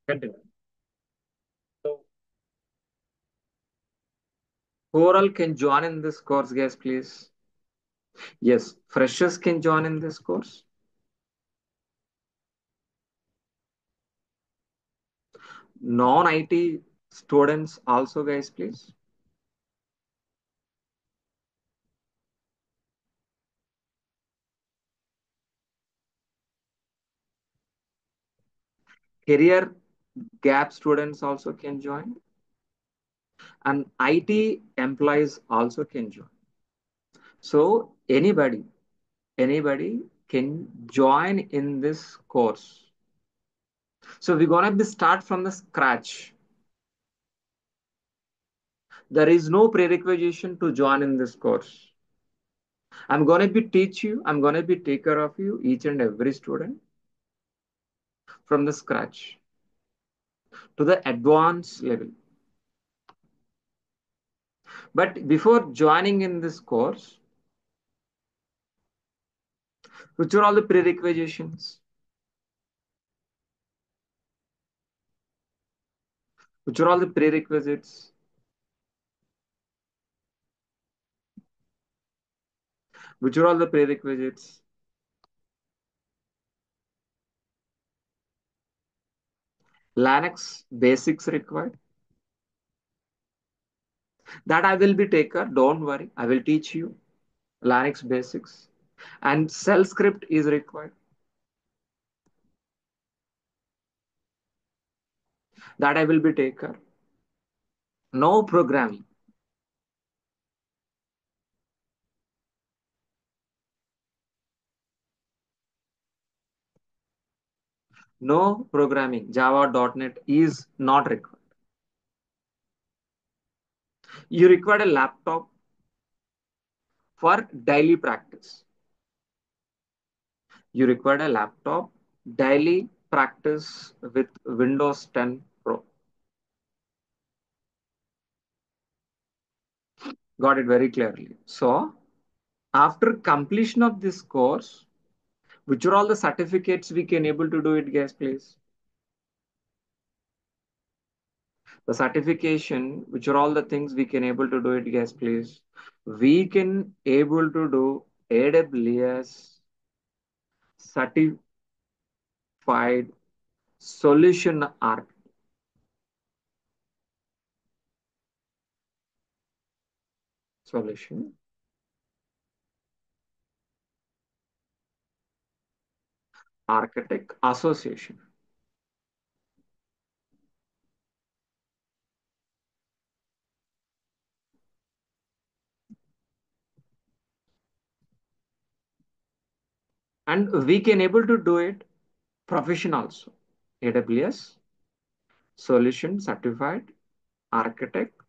Continue. So, Coral can join in this course, guys, please. Yes, freshers can join in this course. Non-IT students also, guys, please. Career gap students also can join, and IT employees also can join. So anybody can join in this course. So we're gonna be start from the scratch. There is no prerequisition to join in this course. I'm gonna be take care of you, each and every student, from the scratch to the advanced level. But before joining in this course, which are all the prerequisitions? Which are all the prerequisites? Which are all the prerequisites? Linux basics required. That I will be taker. Don't worry. I will teach you Linux basics. And shell script is required. That I will be taker. No programming. No programming. Java.NET is not required. You require a laptop for daily practice. You require a laptop daily practice with Windows 10 Pro. Got it very clearly. So after completion of this course, which are all the certificates we can able to do it, guys, please? The certification, which are all the things we can able to do it, guys, please? We can able to do AWS certified solution solution architect association. And we can able to do it profession also. AWS solution certified architect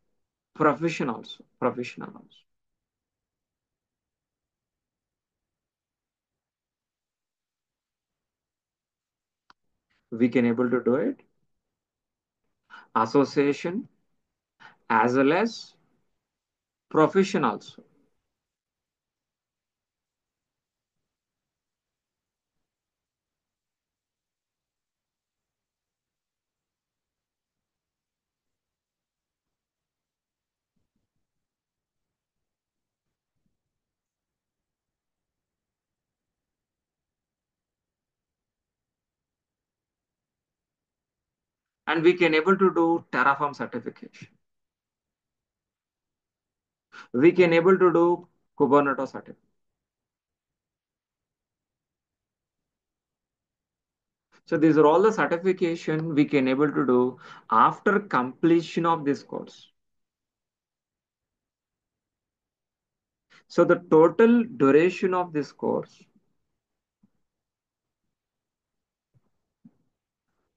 profession also. Professional also. We can able to do it association as well as profession also. And we can able to do Terraform certification. We can able to do Kubernetes certification. So these are all the certification we can able to do after completion of this course. So the total duration of this course,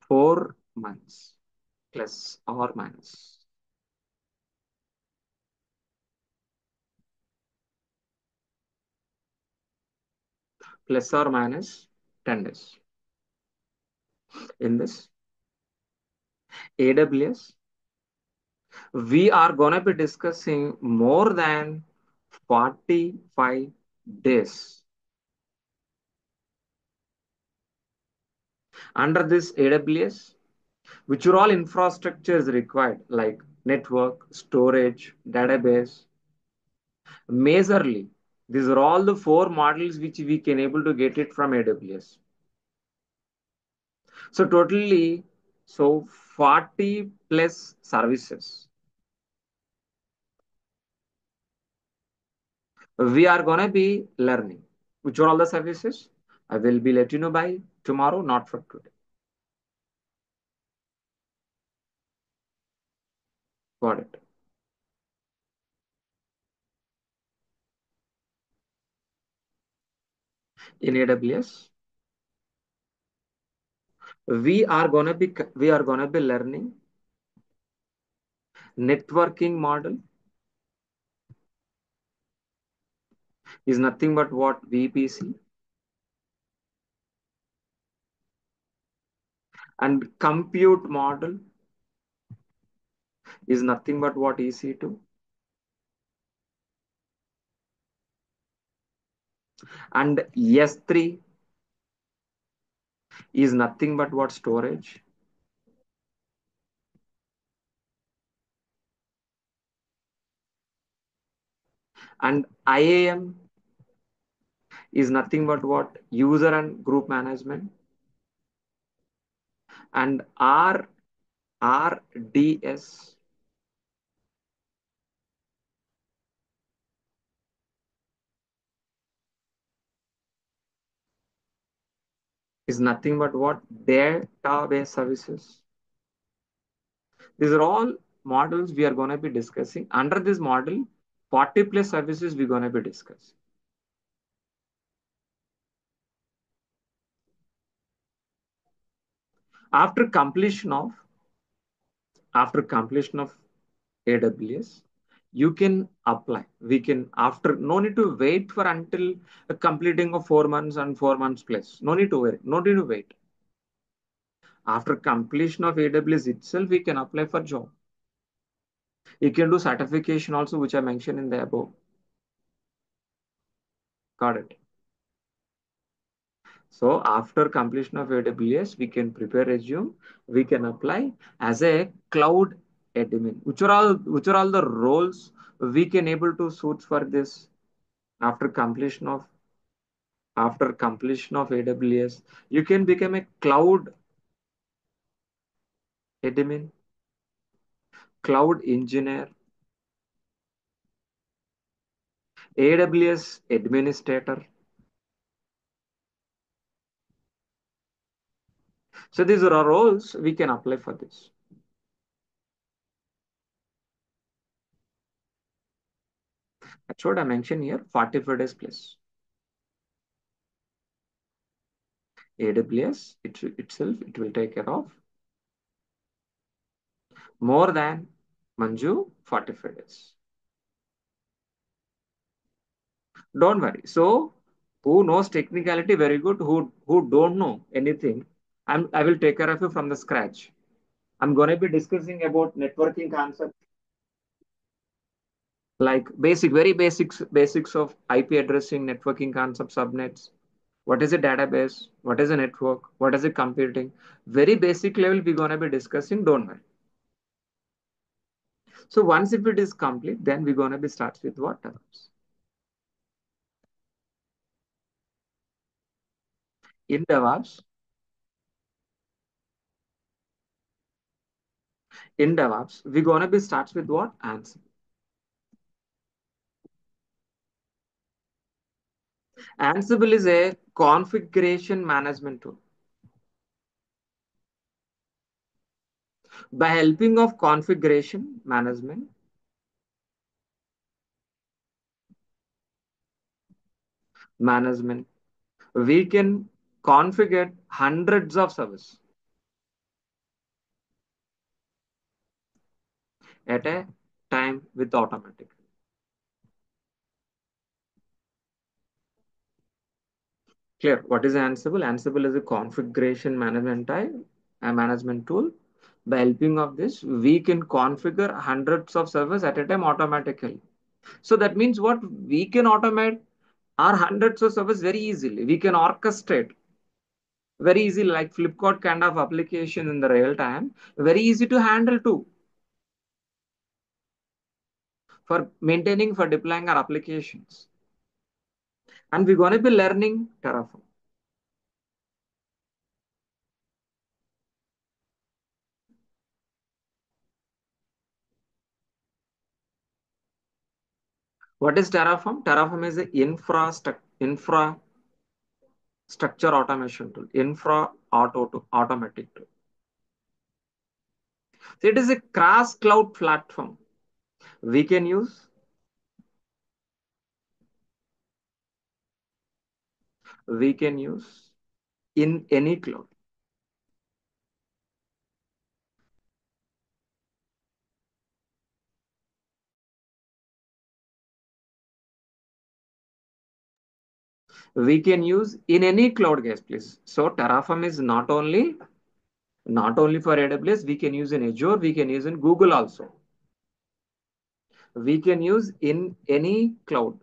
4 months plus or minus, plus or minus 10 days. In this AWS, we are gonna be discussing more than 45 days. Under this AWS, which are all infrastructures required, like network, storage, database. Majorly, these are all the four models which we can able to get it from AWS. So totally, so 40 plus services we are gonna be learning. Which are all the services? I will be let you know by tomorrow, not for today. Got it. In AWS, we are gonna be learning networking model is nothing but what VPC, and compute model is nothing but what EC2, and S3 is nothing but what storage, and IAM is nothing but what user and group management, and RDS is nothing but what database services. These are all models we are going to be discussing. Under this model, 40 plus services we're going to be discussing. After completion of after completion of AWS, you can apply. We can after no need to wait for until completing of 4 months and 4 months plus. No need to wait. No need to wait. After completion of AWS itself, we can apply for job. You can do certification also, which I mentioned in the above. Got it. So after completion of AWS, we can prepare resume. We can apply as a cloud admin. Which are all the roles we can able to suit for this after completion of AWS. You can become a cloud admin, cloud engineer, AWS administrator. So these are our roles we can apply for this. That's what I mentioned here. 45 days plus. AWS itself it will take care of more than Manju 45 days. Don't worry. So who knows technicality very good, who don't know anything, I will take care of you from the scratch. I'm going to be discussing about networking concept, like very basics of IP addressing, networking concept, subnets. What is a database? What is a network? What is a computing? Very basic level we're going to be discussing. Don't worry. So once if it is complete, then we're going to be start with what else? In DevOps, we're going to be starts with what? Ansible. Ansible is a configuration management tool. By helping of configuration management, we can configure hundreds of servers at a time with automatic. Clear? What is Ansible? Ansible is a configuration a management tool. By helping of this, we can configure hundreds of servers at a time automatically. So that means what we can automate our hundreds of servers very easily. We can orchestrate Very easy, like Flipkart kind of application in the real time. Very easy to handle too for maintaining, for deploying our applications. And we're going to be learning Terraform. What is Terraform? Terraform is an infrastructure automation tool, automatic tool. So it is a cross cloud platform. We can use, we can use in any cloud. We can use in any cloud, guys, please. So Terraform is not only for AWS, we can use in Azure, we can use in Google also. We can use in any cloud.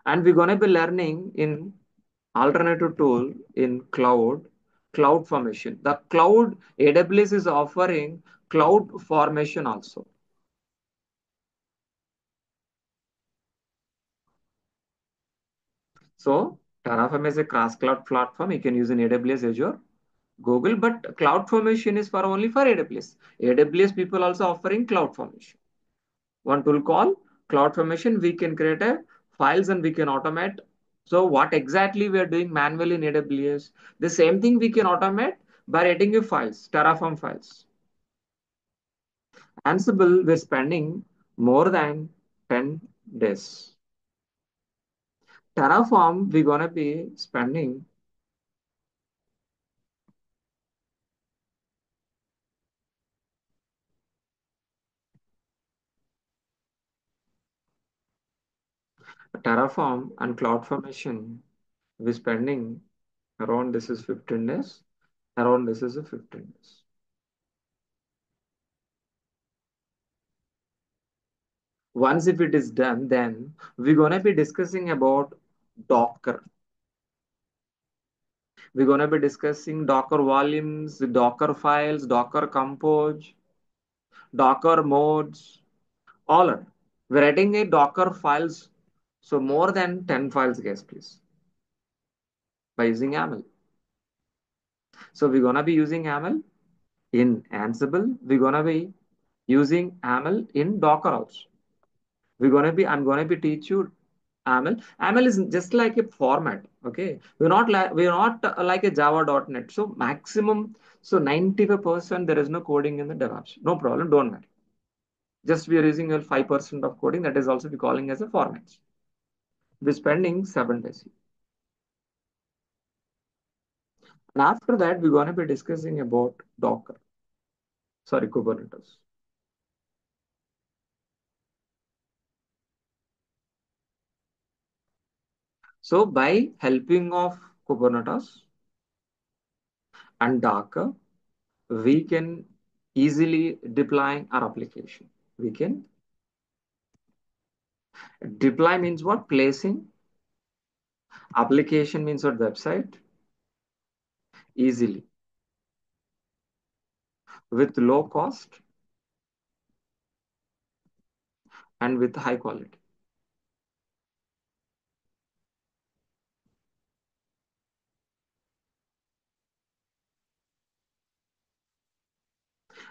And we're going to be learning in alternative tool in cloud formation. The cloud AWS is offering cloud formation also. So Terraform is a cross cloud platform. You can use in AWS, Azure, Google, but cloud formation is for only for AWS. AWS people also offering cloud formation. One tool called CloudFormation. We can create a files and we can automate. So what exactly we are doing manually in AWS, the same thing we can automate by writing a files, Terraform files. Ansible, we're spending more than 10 days. Terraform, we're gonna be spending Terraform and CloudFormation, we're spending around this is 15 days. Around this is a 15 days. Once if it is done, then we're gonna be discussing about Docker. We're gonna be discussing Docker volumes, Docker files, Docker compose, Docker modes, all are. We're writing a Docker files, so more than 10 files, guys, please, by using YAML. So we're gonna be using YAML in Ansible. We're gonna be using YAML in Docker also. I'm gonna be teach you AML. AML is just like a format. Okay, we're not like a Java.NET. So maximum, so 95% there is no coding in the DevOps. No problem, don't worry. Just we are using a 5% of coding that is also be calling as a format. We're spending 7 days. And after that, we're gonna be discussing about Docker. Sorry, Kubernetes. So by helping of Kubernetes and Docker, we can easily deploy our application. We can deploy means what? Placing. Application means what? Website. Easily with low cost and with high quality.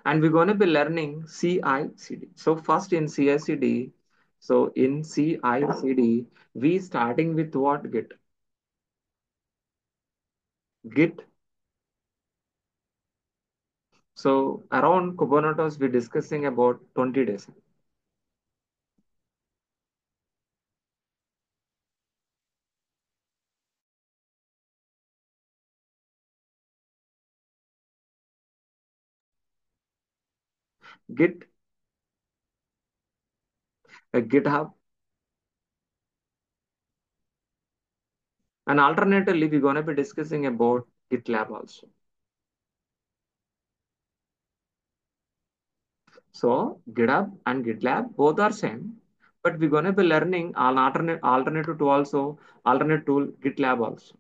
And we're going to be learning CI/CD. So first in CI/CD, so in CI/CD, we starting with what? Git. So around Kubernetes, we're discussing about 20 days. Git, GitHub, and alternatively, we're going to be discussing about GitLab also. So GitHub and GitLab both are same. but we're gonna be learning an alternative to also alternate tool GitLab also.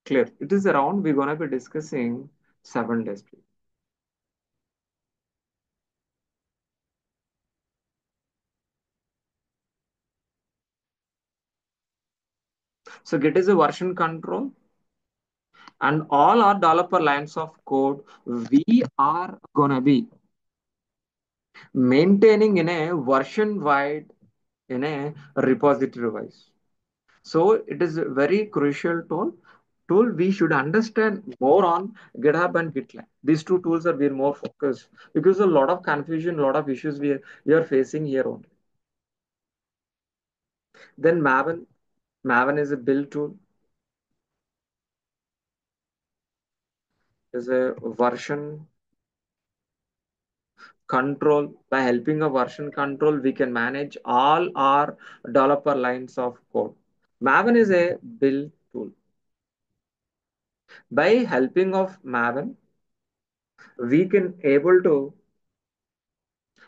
Clear. It is around we're gonna be discussing 7 days. So Git is a version control, and all our developer lines of code we are gonna be maintaining in a version wide in a repository wise. So it is a very crucial tool we should understand more on GitHub and GitLab. These two tools are being more focused because a lot of confusion, a lot of issues we are facing here only. Then Maven is a build tool, is a version control. By helping a version control, we can manage all our developer lines of code. Maven is a build tool. By helping of Maven, we can able to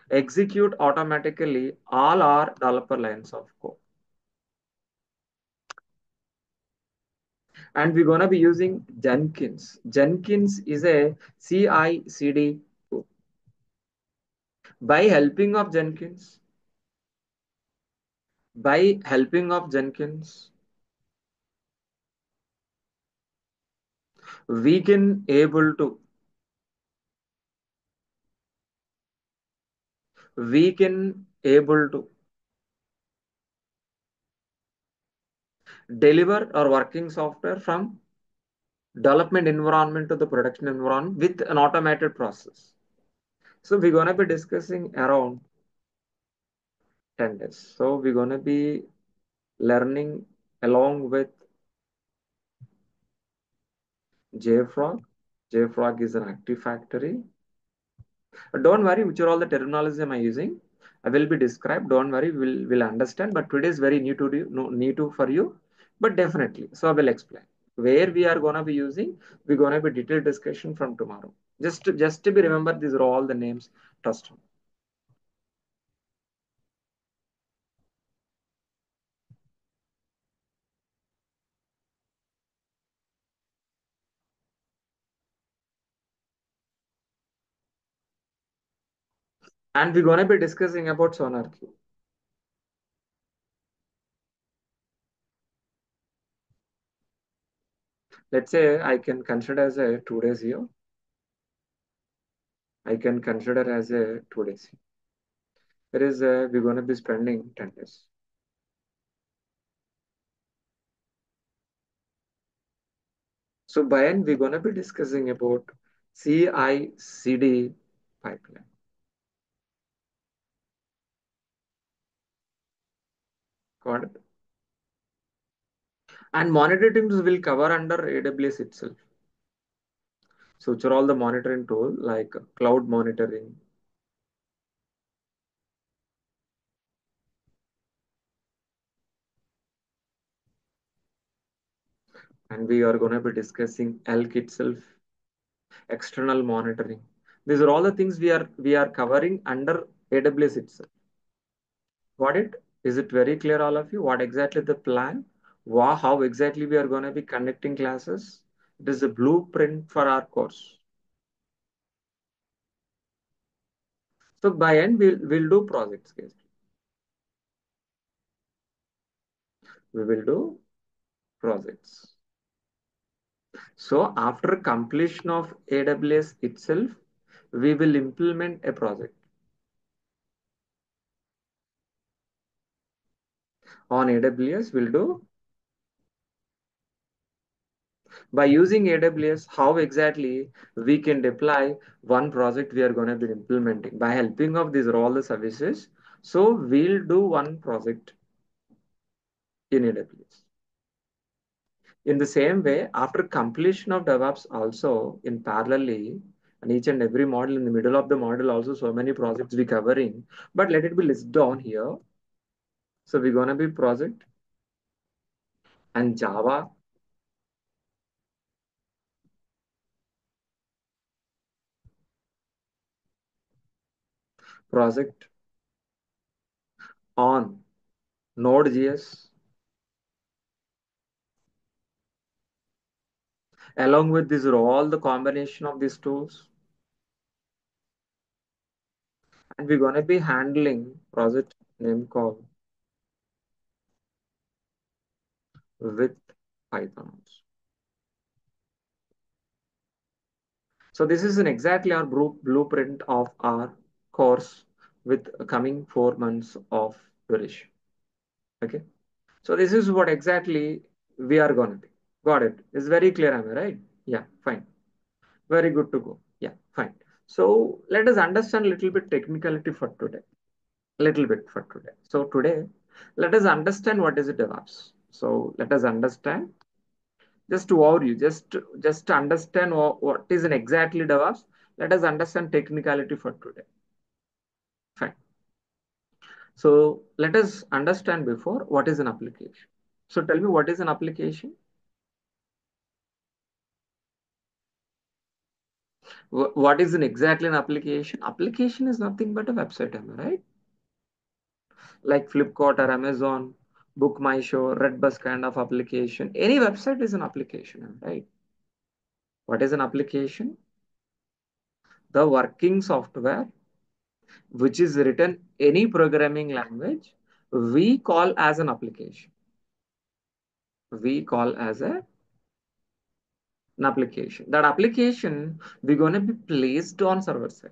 execute automatically all our developer lines of code. And we're going to be using Jenkins. Jenkins is a CI/CD tool. By helping of Jenkins, by helping of Jenkins, we can able to we can able to deliver our working software from development environment to the production environment with an automated process. So we're going to be discussing around 10 days. So we're going to be learning along with JFrog. JFrog is an active factory. Don't worry, which are all the terminology am I using? I will be described. Don't worry, we'll understand. But today is very new to you, no, new to for you. But definitely, so I will explain where we are gonna be using. We're gonna be detailed discussion from tomorrow. Just to be remember, these are all the names. Trust me. And we're gonna be discussing about SonarQube. Let's say I can consider as a 2 days here. I can consider as a 2 days. There is we're gonna be spending 10 days. So by end, we're going to be discussing about CI/CD pipeline. Got it? And monitoring tools will cover under AWS itself. So which are all the monitoring tool like cloud monitoring. And we are going to be discussing ELK itself, external monitoring. These are all the things we are covering under AWS itself. Got it? Is it very clear, all of you? What exactly the plan? How exactly we are going to be conducting classes? It is a blueprint for our course. So by end, we'll do projects, guys. We will do projects. So after completion of AWS itself, we will implement a project. On AWS, we'll do by using AWS, how exactly we can deploy one project we are going to be implementing by helping of these are all the services. So we'll do one project in AWS. In the same way, after completion of DevOps also in parallelly, and each and every model in the middle of the model also so many projects we covering, but let it be listed down here. So we're gonna be project and Java, project on Node.js. Along with these are all the combination of these tools, and we're going to be handling project name call with Python. So this is an exactly our blueprint of our course with coming 4 months of duration. Okay. So this is what exactly we are going to be. Got it. It's very clear, am I right? Yeah, fine. Very good to go. Yeah, fine. So let us understand a little bit technicality for today. Little bit for today. So today, let us understand what is a DevOps. So let us understand just to overview, just to understand what is an exactly DevOps. Let us understand technicality for today. Fine. So let us understand before what is an application. So tell me what is an application? What is an exactly an application? Application is nothing but a website, am I right? Like Flipkart or Amazon, Book My Show, Redbus kind of application. Any website is an application, am I right? What is an application? The working software which is written any programming language, we call as an application. We call as an application. That application we're going to be placed on server side.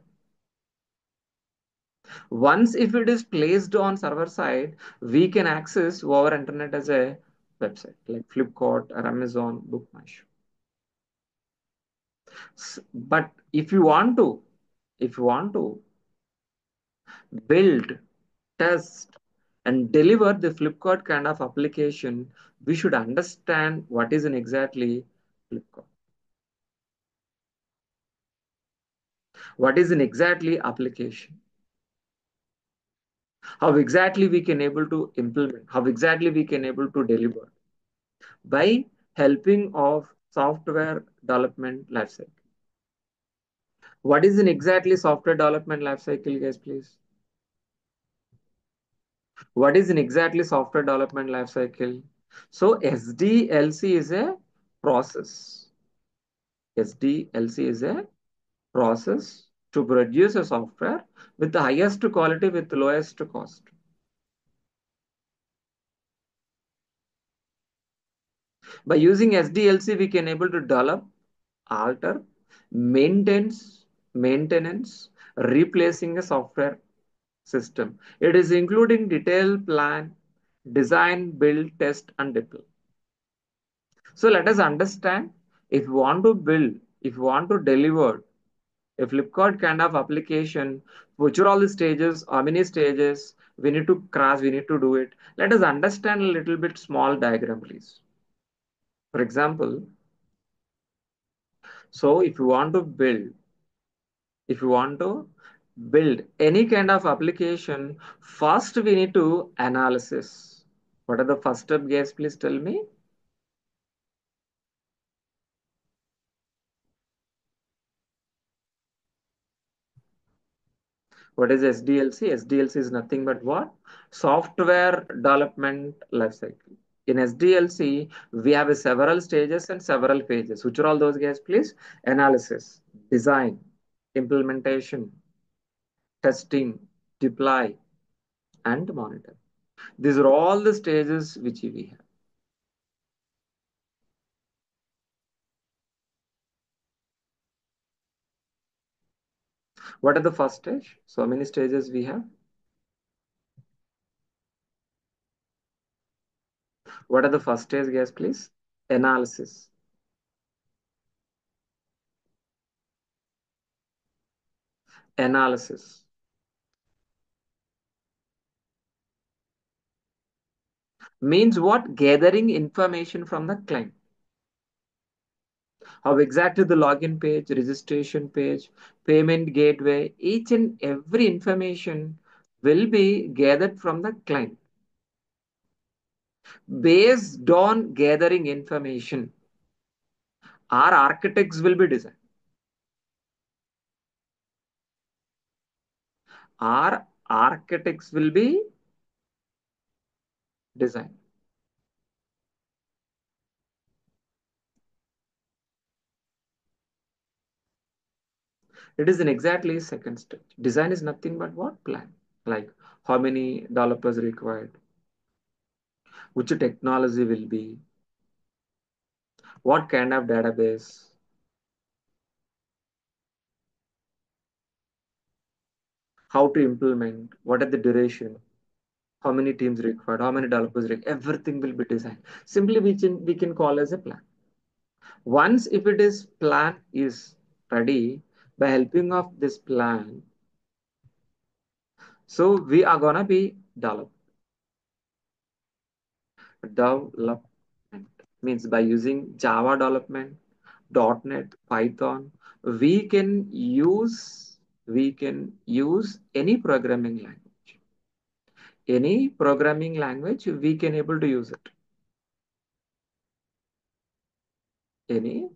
Once if it is placed on server side, we can access over internet as a website like Flipkart or Amazon, Book My Show. But if you want to build, test, and deliver the Flipkart kind of application, we should understand what is an exactly Flipkart. What is an exactly application? How exactly we can able to implement? How exactly we can able to deliver? By helping of software development lifecycle. What is an exactly software development lifecycle, guys, please? What is an exactly software development lifecycle? So SDLC is a process. SDLC is a process to produce a software with the highest quality with the lowest cost. By using SDLC, we can able to develop, alter, maintenance, replacing a software system. It is including detailed plan, design, build, test, and deploy. So let us understand if you want to build, if you want to deliver a Flipkart kind of application, which are all the stages, how many stages we need to cross, we need to do it. Let us understand a little bit small diagram, please. For example, so if you want to build any kind of application, first we need to analysis. What are the first step, guys? Please tell me. What is SDLC? SDLC is nothing but what? Software development lifecycle. In SDLC, we have several stages and several phases. Which are all those, guys? Please. Analysis, design, implementation, testing, deploy, and monitor. These are all the stages which we have. What are the first stage? So many stages we have. What are the first stage, guys, please? Analysis. Analysis means what? Gathering information from the client. How exactly the login page, registration page, payment gateway, each and every information will be gathered from the client. Based on gathering information, our architects will be designed. Our architects will be design. It is in exactly second stage. Design is nothing but what? Plan. Like how many developers required, which technology will be, what kind of database, how to implement, what are the duration, how many teams required, how many developers required, everything will be designed. Simply we can call as a plan. Once if it is plan is ready, by helping of this plan, so we are gonna be development means by using Java development, .NET, Python, we can use any programming language. Any programming language we can able to use it. Any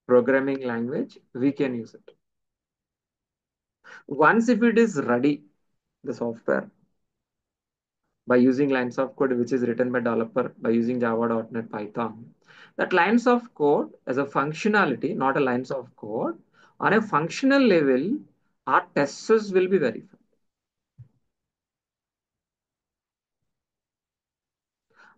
programming language we can use it. Once if it is ready, the software by using lines of code which is written by developer by using Java, .NET, Python. That lines of code as a functionality, not a lines of code, on a functional level, our testers will be verified.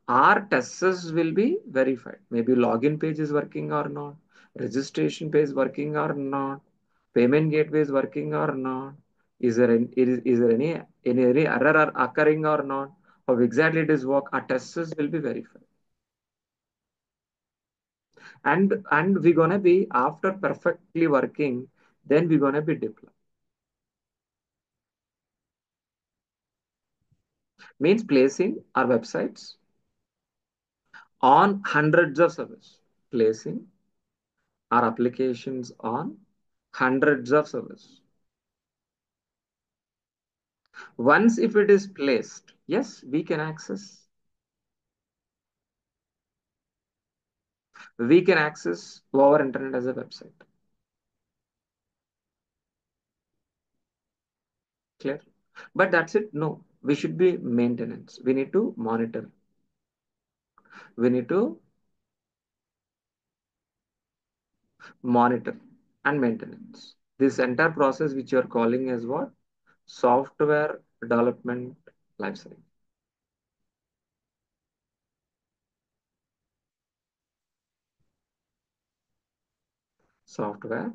Our testers will be verified. Maybe login page is working or not, registration page working or not, payment gateway is working or not. Is there any error are occurring or not? How exactly it is work? Our testers will be verified. And we're gonna be after perfectly working, then we're gonna be deployed. Means placing our websites on hundreds of servers, placing our applications on hundreds of servers. Once if it is placed, yes, we can access our internet as a website. Clear? But that's it. No, we should be maintenance. We need to monitor. We need to monitor and maintenance. This entire process, which you are calling as what? Software development lifecycle. Software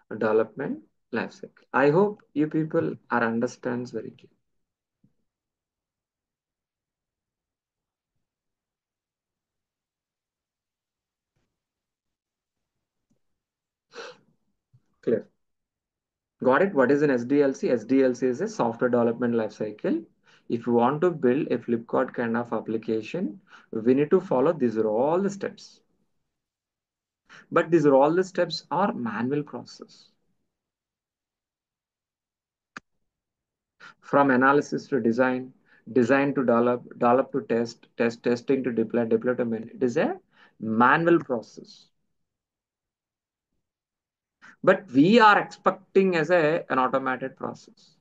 development lifecycle. I hope you people are understands very clear. Got it? What is an SDLC? SDLC is a software development lifecycle. If you want to build a Flipkart kind of application, we need to follow these are all the steps. But these are all the steps are manual process. From analysis to design, design to develop, develop to test, testing to deploy, deploy to maintain. It is a manual process. But we are expecting as an automated process.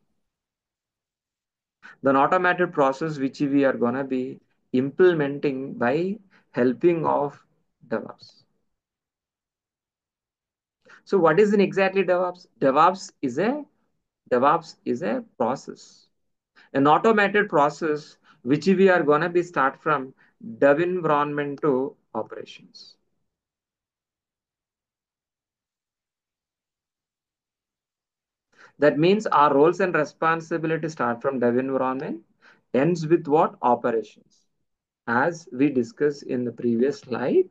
The automated process which we are going to be implementing by helping of DevOps. So what is in exactly DevOps? DevOps is a process, an automated process which we are going to be start from dev environment to operations. That means our roles and responsibilities start from dev environment, ends with what? Operations. As we discussed in the previous slide,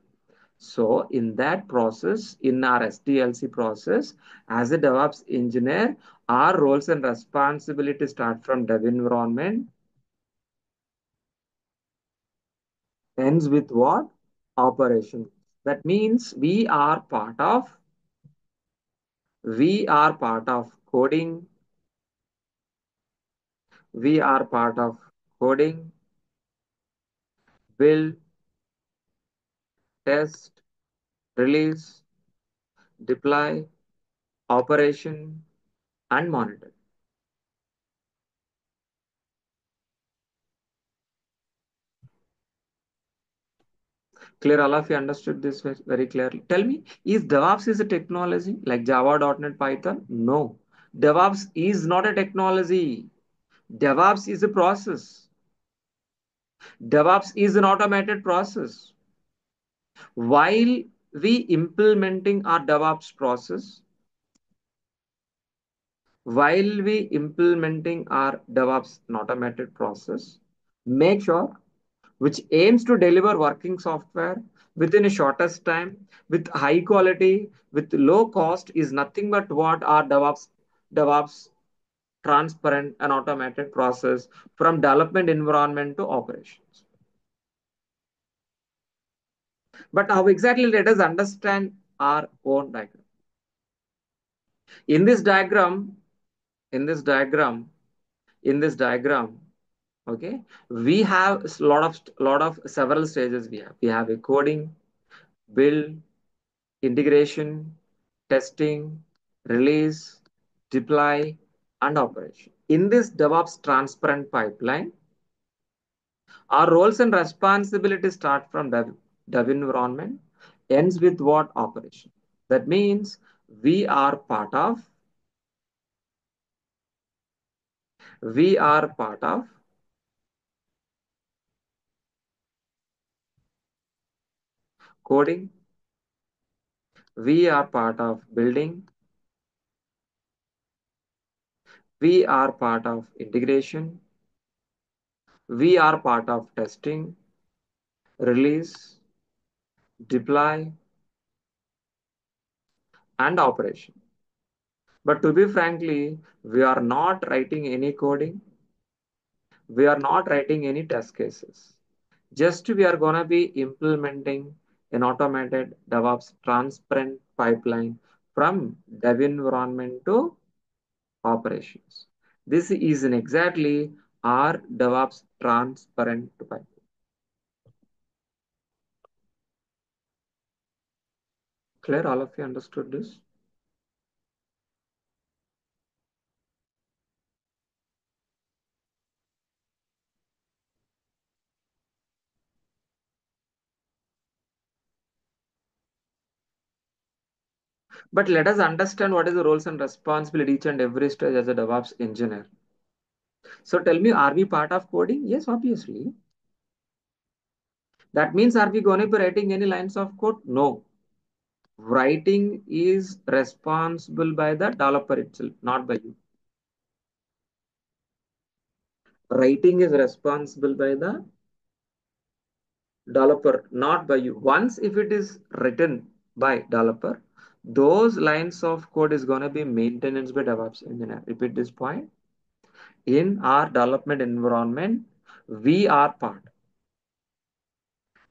so in that process, in our SDLC process, as a DevOps engineer, our roles and responsibilities start from dev environment, ends with what? Operation. That means we are part of coding, we are part of coding, build, test, release, deploy, operation, and monitored. Clear, all of you understood this very clearly. Tell me, is DevOps is a technology like Java, .NET, Python? No. DevOps is not a technology. DevOps is a process. DevOps is an automated process. While we implementing our DevOps process, while we implementing our DevOps and automated process, make sure which aims to deliver working software within a shortest time with high quality, with low cost is nothing but what our DevOps transparent and automated process from development environment to operations. But how exactly let us understand our own diagram. In this diagram, in this diagram, in this diagram, okay, we have a lot of several stages we have a coding, build, integration, testing, release, deploy, and operation. In this DevOps transparent pipeline, our roles and responsibilities start from dev environment, ends with what operation. That means we are part of, we are part of coding, we are part of building, we are part of integration, we are part of testing, release, deploy, and operation. But to be frankly, we are not writing any coding. We are not writing any test cases. Just we are going to be implementing an automated DevOps transparent pipeline from dev environment to operations. This is in exactly our DevOps transparent pipeline. Clear? All of you understood this? But let us understand what is the roles and responsibility each and every stage as a DevOps engineer. So tell me, are we part of coding? Yes, obviously. That means, are we going to be writing any lines of code? No. Writing is responsible by the developer itself, not by you. Writing is responsible by the developer, not by you. Once if it is written by developer, those lines of code is going to be maintained by DevOps engineer. Repeat this point. In our development environment, we are part.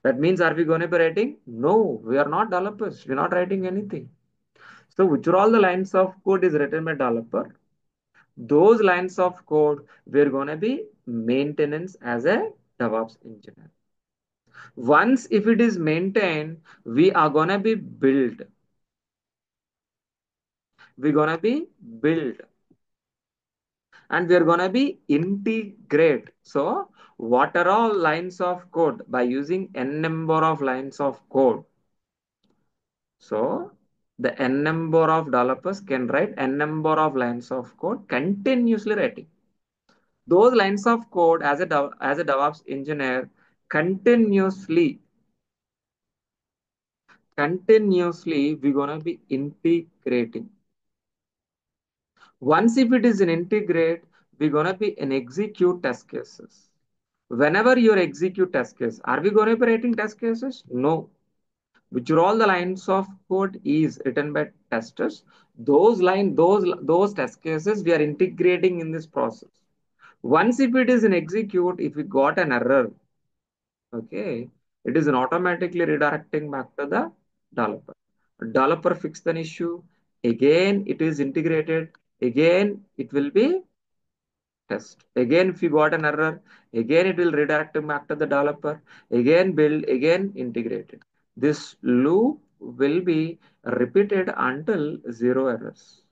That means, are we going to be writing? No, we are not developers. We're not writing anything. So, which are all the lines of code is written by developer? Those lines of code we're going to be maintenance as a DevOps engineer. Once if it is maintained, we are going to be build. We're going to be build and we're going to be integrate. So what are all lines of code by using n number of lines of code? So the n number of developers can write n number of lines of code continuously writing. Those lines of code as a DevOps engineer continuously we're gonna be integrating. Once if it is an integrate, we're gonna be an execute test cases. Whenever you execute test case, are we gonna be writing test cases? No. Which are all the lines of code is written by testers. Those test cases we are integrating in this process. Once if it is an execute, if we got an error, okay, it is an automatically redirecting back to the developer. Developer fix the issue. Again, it is integrated. Again, it will be test. Again, if you got an error, again it will redirect back to the developer. Again, build. Again, integrated. This loop will be repeated until zero errors.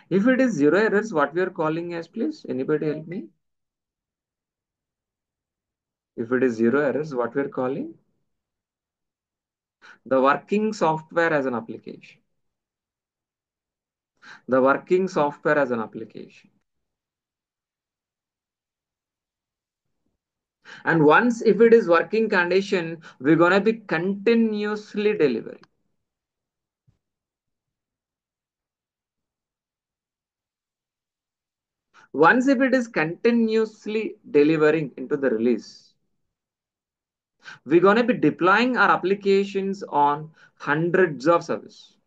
If it is zero errors, what we are calling as, please? Anybody help me? If it is zero errors, what we are calling? The working software as an application. The working software as an application. And once if it is working condition, we're gonna be continuously delivering. Once if it is continuously delivering into the release, we're gonna be deploying our applications on hundreds of services.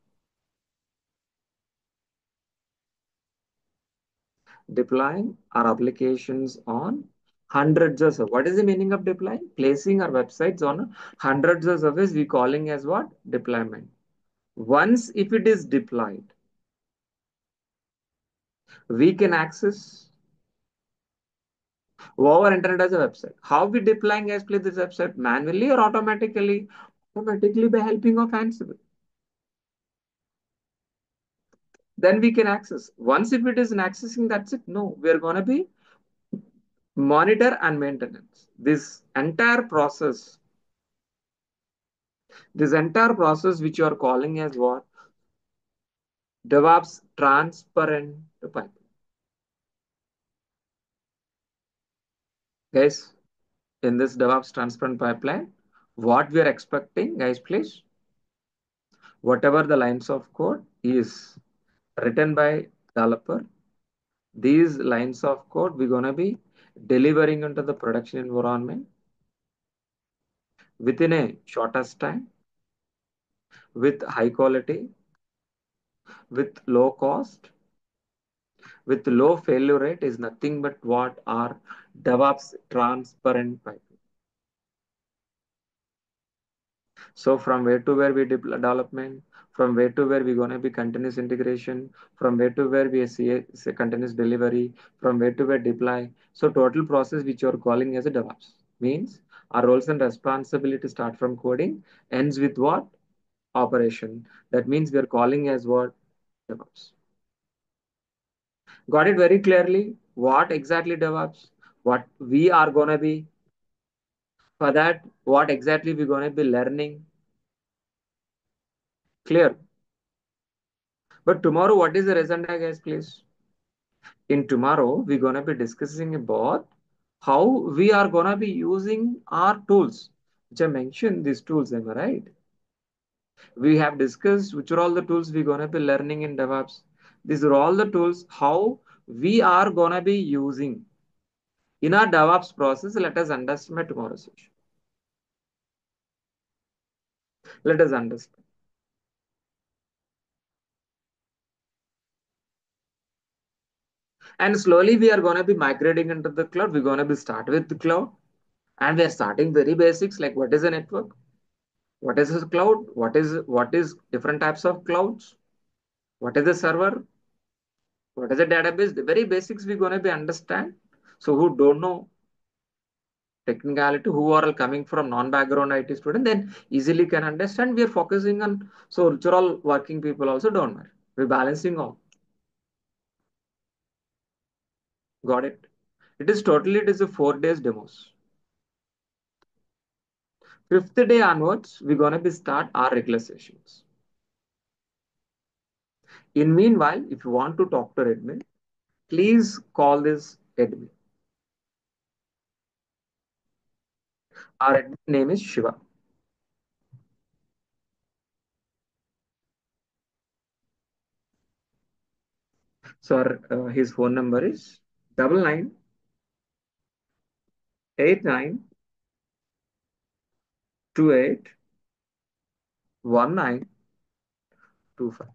Deploying our applications on hundreds of servers. What is the meaning of deploying? Placing our websites on hundreds of servers. We calling as what? Deployment. Once if it is deployed, we can access over internet as a website. How we deploying actually this website manually or automatically? Automatically by helping of Ansible. Then we can access. Once if it is in accessing, that's it. No, we are gonna be monitor and maintenance. This entire process which you are calling as what? DevOps transparent pipeline. Guys, in this DevOps transparent pipeline, what we are expecting, guys, please, whatever the lines of code is written by developer, these lines of code we're gonna be delivering into the production environment within a shortest time, with high quality, with low cost, with low failure rate is nothing but what are DevOps transparent pipeline. So from where to where we development, from where to where we're gonna be continuous integration, from where to where we see continuous delivery, from where to where deploy. So total process which you're calling as a DevOps means our roles and responsibility start from coding, ends with what? Operation. That means we're calling as what? DevOps. Got it very clearly? What exactly DevOps? What we are gonna be for that? What exactly we're gonna be learning? Clear. But tomorrow, what is the agenda, guys, please? In tomorrow, we're gonna be discussing about how we are gonna be using our tools, which I mentioned these tools, am I right? We have discussed which are all the tools we're gonna be learning in DevOps. These are all the tools how we are gonna be using in our DevOps process. Let us understand my tomorrow's session. Let us understand. And slowly we are going to be migrating into the cloud. We're going to be start with the cloud. And we are starting very basics like what is a network? What is a cloud? What is different types of clouds? What is a server? What is a database? The very basics we're going to be understand. So who don't know technicality, who are all coming from non-background IT student, then easily can understand. We are focusing on so which are all working people also don't matter. We're balancing all. Got it? It is a 4 days demos. Fifth day onwards, we're gonna be start our regular sessions. In meanwhile, if you want to talk to admin, please call this admin. Our admin name is Shiva. So his phone number is 9989281925.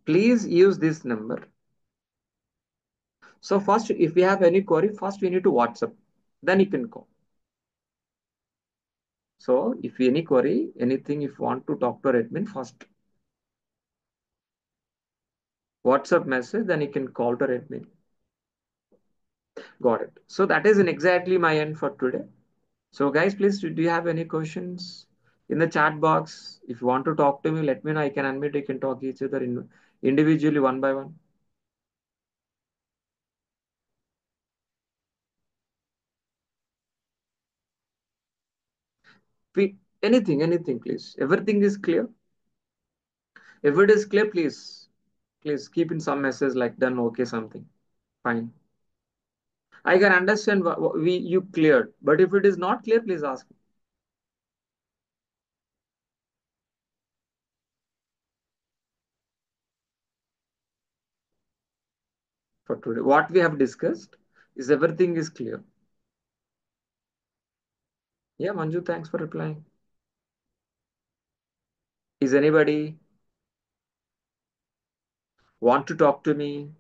Please use this number. So first, if you have any query, first we need to WhatsApp. Then you can call. So if any query, anything, if you want to talk to admin, first WhatsApp message, then you can call to admin. Got it. So that is in exactly my end for today. So guys, please, do you have any questions in the chat box? If you want to talk to me, let me know. I can unmute. I can talk each other individually one by one. Anything, please. Everything is clear. If it is clear, please keep in some message like done, okay, something. Fine. I can understand what we you cleared, but if it is not clear, please ask me for today. What we have discussed is everything is clear. Yeah, Manju, thanks for replying. Is anybody want to talk to me?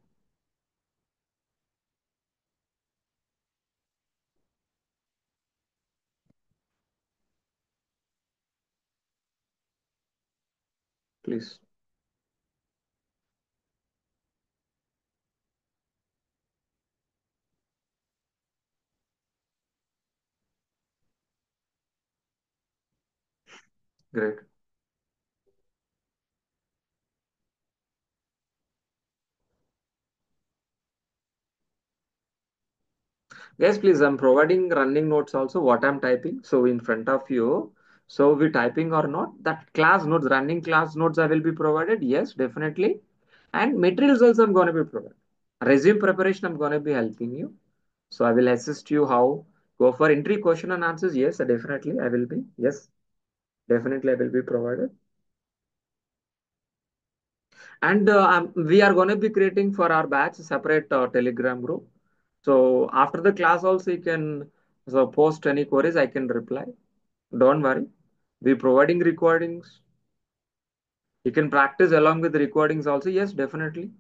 Please. Great. Yes, please. I'm providing running notes also, what I'm typing. So in front of you. So we typing or not, that class notes, running class notes I will be provided. Yes, definitely. And materials also I'm going to be provided. Resume preparation, I'm going to be helping you. So I will assist you how go for entry question and answers. Yes, definitely I will be. Yes, definitely I will be provided. And we are going to be creating for our batch a separate Telegram group. So after the class also you can post any queries. I can reply. Don't worry. We providing recordings. You can practice along with the recordings also. Yes, definitely.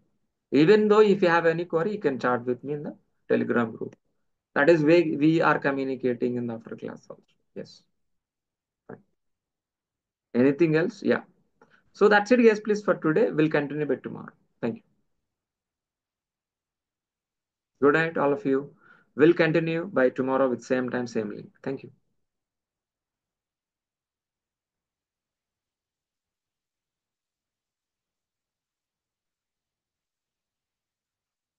Even though if you have any query, you can chat with me in the Telegram group. That is way we are communicating in the after class also. Yes. Fine. Anything else? Yeah. So that's it, guys, please, for today. We'll continue by tomorrow. Thank you. Good night, all of you. We'll continue by tomorrow with same time, same link. Thank you.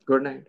Good night.